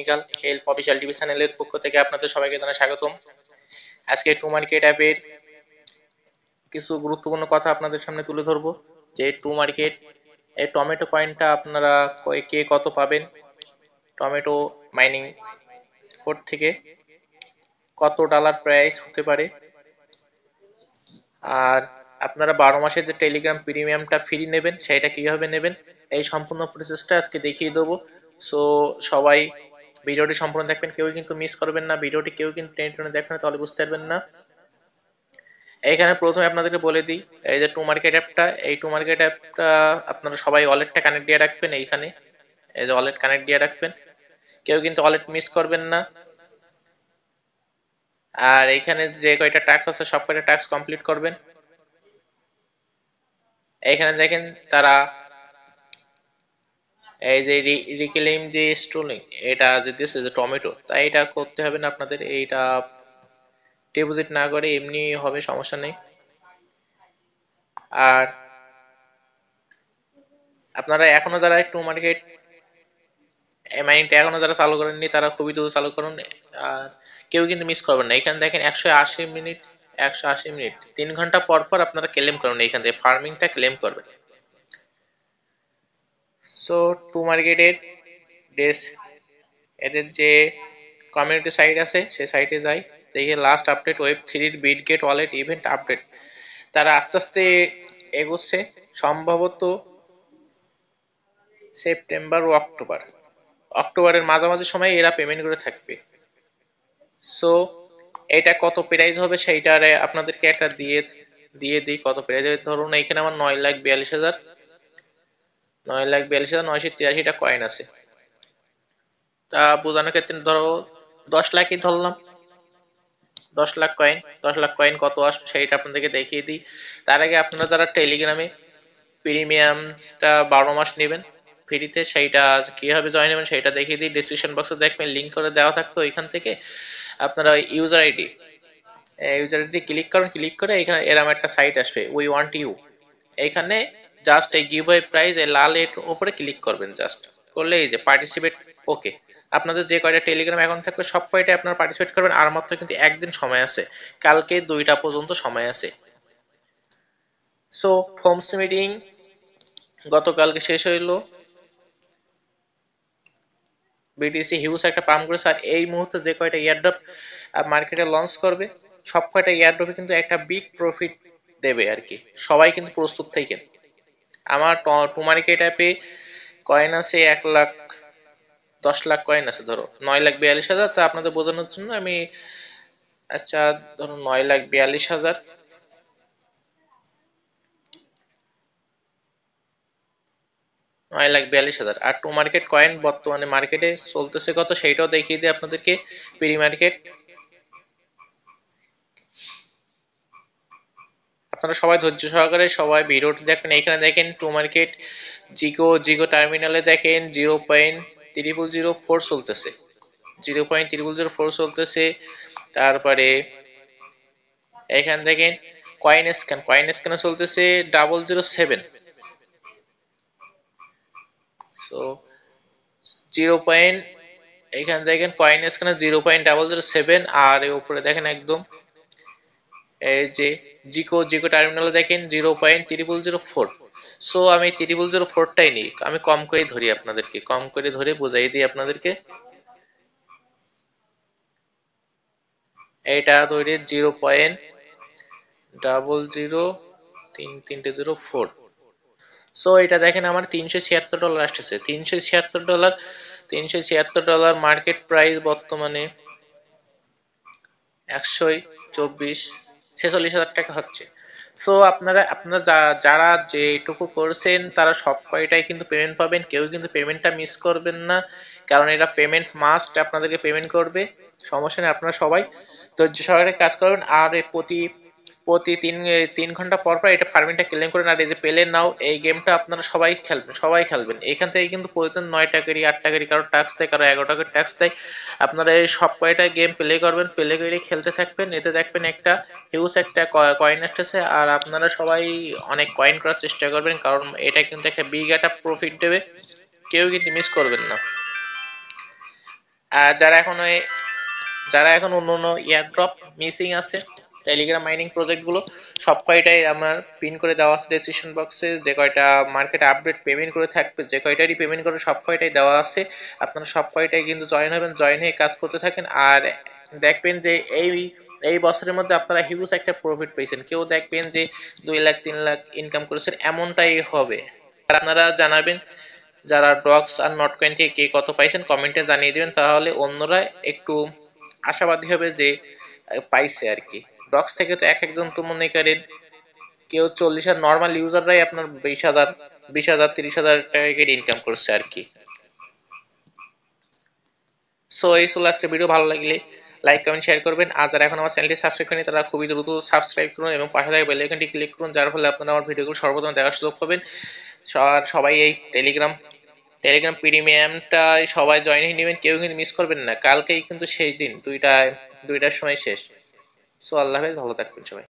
Technical help official TV চ্যানেলের পক্ষ থেকে আপনাদের সবাইকে জানাই স্বাগতম। আজকে টু মার্কেট অ্যাপের কিছু গুরুত্বপূর্ণ কথা আপনাদের সামনে তুলে ধরবো, যে টু মার্কেট এই টমেটো কয়েনটা আপনারা কে কত পাবেন, টমেটো মাইনিং পোর্ট থেকে কত ডলার প্রাইস হতে পারে, আর আপনারা 12 মাসের যে টেলিগ্রাম প্রিমিয়ামটা ফ্রি নেবেন সেটা কিভাবে নেবেন, এই সম্পূর্ণ প্রসেসটা আজকে দেখিয়ে দেবো। সো সবাই ভিডিওটি সম্পূর্ণ দেখবেন, কেউ কিন্তু মিস করবেন না। ভিডিওটি কেউ কিন্তু টেনে টেনে দেখবেন, তাহলে বুঝতে পারবেন না। এইখানে প্রথমে আপনাদেরকে বলে দিই, এই যে টু মার্কেট অ্যাপটা, এই টু মার্কেট অ্যাপটা আপনারা সবাই ওয়ালেটটা কানেক্ট দিয়ে রাখবেন। এইখানে এই যে ওয়ালেট কানেক্ট দিয়ে রাখবেন, কেউ কিন্তু ওয়ালেট মিস করবেন না। আর এইখানে যে কয়টা টাস্ক আছে সব কয়টা টাস্ক কমপ্লিট করবেন। এইখানে দেখেন তারা এই যে রিক্লেম যে স্টোলিং এটা যে দিয়েছে যে টমেটো, তাই এটা করতে হবে না আপনাদের, এইটা ডিপোজিট না করে এমনি হবে, সমস্যা নেই। আর আপনারা এখনো যারা টু মার্কেট মাইনিংটা এখনো যারা চালু করেননি তারা খুবই দ্রুত চালু করুন, আর কেউ কিন্তু মিস করবেন না। এখানে দেখেন 180 মিনিট 180 মিনিট 3 ঘন্টা পর পর আপনারা ক্লেম করুন, এইখান থেকে ফার্মিংটা ক্লেম করবেন। সো টু মার্কেটের এদের যে কমিউনিটি সাইট আছে সেই সাইটে যাই, দেখি লাস্ট আপডেট ওয়েব3 বিটগেট ওয়ালেট ইভেন্ট আপডেট। তারা আস্তে আস্তে এগোচ্ছে, সম্ভবত সেপ্টেম্বর ও অক্টোবরের মাঝামাঝি সময় এরা পেমেন্ট করে থাকবে। সো এটা কত প্রাইস হবে সেইটারে আপনাদেরকে একটা দিয়ে দিই কত প্রাইস হবে। ধরুন এইখানে আমার 9,42,983টা কয়েন আছে। তা বোঝানোর ক্ষেত্রে ধরো 10 লাখই ধরলাম, 10 লাখ কয়েন কত আসবে সেইটা আপনাদেরকে দেখিয়ে দিই। তার আগে আপনারা যারা টেলিগ্রামে প্রিমিয়ামটা 12 মাস নেবেন ফ্রিতে, সেইটা কিভাবে জয়েন হবেন সেইটা দেখিয়ে দিই। ডিসক্রিপশন বক্সে দেখবেন লিঙ্ক করে দেওয়া থাকতো, ওইখান থেকে আপনারা ইউজার আইডি ক্লিক করুন। ক্লিক করে এখানে এরকম একটা সাইট আসবে, উই ওয়ান্ট ইউ। এইখানে জাস্ট এই গিভ অ্যাওয়ে প্রাইজ এই লাল এর উপরে ক্লিক করবেন। জাস্ট করলে এই যে পার্টিসিপেট, ওকে। আপনাদের যে কয়টা টেলিগ্রাম অ্যাকাউন্ট থাকবে সব কয়টা আপনারা পার্টিসিপেট করবেন। আর মাত্র কিন্তু একদিন সময় আছে, কালকে 2টা পর্যন্ত সময় আছে। সো ফর্মস মিটিং গতকালকে শেষ হইলো, বিটিসি হিউজ একটা পাম্প করেছে। আর এই মুহূর্তে যে কয়টা এয়ারড্রপ মার্কেটে লঞ্চ করবে সব কয়টা এয়ারড্রপে কিন্তু একটা বিগ প্রফিট দেবে আর কি, সবাই কিন্তু প্রস্তুত থাকেন। আমার টু মার্কেট অ্যাপে কয়েন আছে 1,10,00,000 কয়েন আছে, ধরো 9,42,000। তা আপনাদের বোঝানোর জন্য আমি, আচ্ছা ধরো 9,42,000, আর টু মার্কেট কয়েন বর্তমানে মার্কেটে চলতেছে কত সেইটাও দেখিয়ে দিই আপনাদেরকে। প্রি মার্কেট আপনারা সবাই ধৈর্য সহকারে সবাই ভিডিওটি দেখেন। এখানে দেখেন টু মার্কেট জিগো টার্মিনালে দেখেন 0.3004 চলতেছে, 0.3004 চলতেছে। তারপরে এখানে দেখেন কয়েন স্ক্যানে চলতেছে 007। সো 0. এখানে দেখেন কয়েন স্ক্যানে 0.007, আর এর উপরে দেখেন একদম এই যে জিগো টার্মিনালে দেখেন 0.3004। সো আমি 3004টাই নিই, আমি কম করে ধরি, আপনাদেরকে কম করে ধরে বোঝাই দিই আপনাদেরকে। এটা ধরে 0.00304। সো এটা দেখেন আমার $376 আসতেছে, $376 মার্কেট প্রাইস বর্তমানে 146,000 টাকা হচ্ছে। সো আপনারা যারা যেটুকু করছেন তারা সব কয়টাই কিন্তু পেমেন্ট পাবেন, কেউ কিন্তু পেমেন্টটা মিস করবেন না, কারণ এটা পেমেন্ট মাস্ট, আপনাদেরকে পেমেন্ট করবে। সমস্যা নেই, আপনারা সবাই ধৈর্য সহকারে কাজ করবেন। আর প্রতি প্রতি তিন ঘন্টা পর পর এটা ফার্মিংটা ক্লেম করেন। আর এই যে পেলে নাও এই গেমটা আপনারা সবাই খেলবেন। এখান থেকে কিন্তু প্রতিদিন 9টা করে 8টা করে কারো ট্যাক্স দেয়, কারো 11টা করে ট্যাক্স দেয়। আপনারা এই সব কয়টা গেম প্লে করবেন, প্লে করে খেলতে থাকবেন। এতে দেখবেন একটা হিউজ একটা কয়েন আসতেছে, আর আপনারা সবাই অনেক কয়েন করার চেষ্টা করবেন, কারণ এটা কিন্তু একটা বিগ একটা প্রফিট দেবে, কেউ কিন্তু মিস করবেন না। আর যারা এখন অন্য অন্য এয়ারড্রপ মিসিং আছে টেলিগ্রাম মাইনিং প্রজেক্টগুলো সব কয়টাই আমার পিন করে দেওয়া আছে ডেসক্রিপশন বক্সে। যে কয়টা মার্কেট আপডেট পেমেন্ট করে থাকবে, যে কয়টারই পেমেন্ট করে সব কয়টাই দেওয়া আছে। আপনারা সব কয়টাই কিন্তু জয়েন হবেন, জয়েন হয়ে কাজ করতে থাকেন। আর দেখবেন যে এই বছরের মধ্যে আপনারা হিউজ একটা প্রফিট পেয়েছেন। কেউ দেখবেন যে 2 লাখ 3 লাখ ইনকাম করেছেন, এমনটাই হবে। আর আপনারা জানাবেন যারা ডক্স আর নট কয়েন থেকে কে কত পাইছেন কমেন্টে জানিয়ে দিবেন, তাহলে অন্যরা একটু আশাবাদী হবে যে পাইছে আর কি। ডক্স থেকে তো এক একজন তো মনে করেন কেউ 40 আর নর্মাল ইউজাররাই আপনার 20,000 30,000 টাকা ইনকাম করছে আর কি। সো এই ছিল আজকে ভিডিও। ভালো লাগলে লাইক কমেন্ট শেয়ার করবেন। আর যারা এখন আমার চ্যানেলটি সাবস্ক্রাইব করেনি তারা খুবই দ্রুত সাবস্ক্রাইব করুন এবং পাশে থাকা বেল আইকনটি ক্লিক করুন, যার ফলে আপনারা আমার ভিডিওগুলো সর্বপ্রথম দেখার সুযোগ পাবেন। আর সবাই এই টেলিগ্রাম প্রিমিয়ামটা সবাই জয়েন হয়ে নেবেন, কেউ কিন্তু মিস করবেন না। কালকেই কিন্তু সেই দিন, দুইটার সময় শেষ। সো আল্লাহ হাফেজ, ভালো থাকবেন সবাই।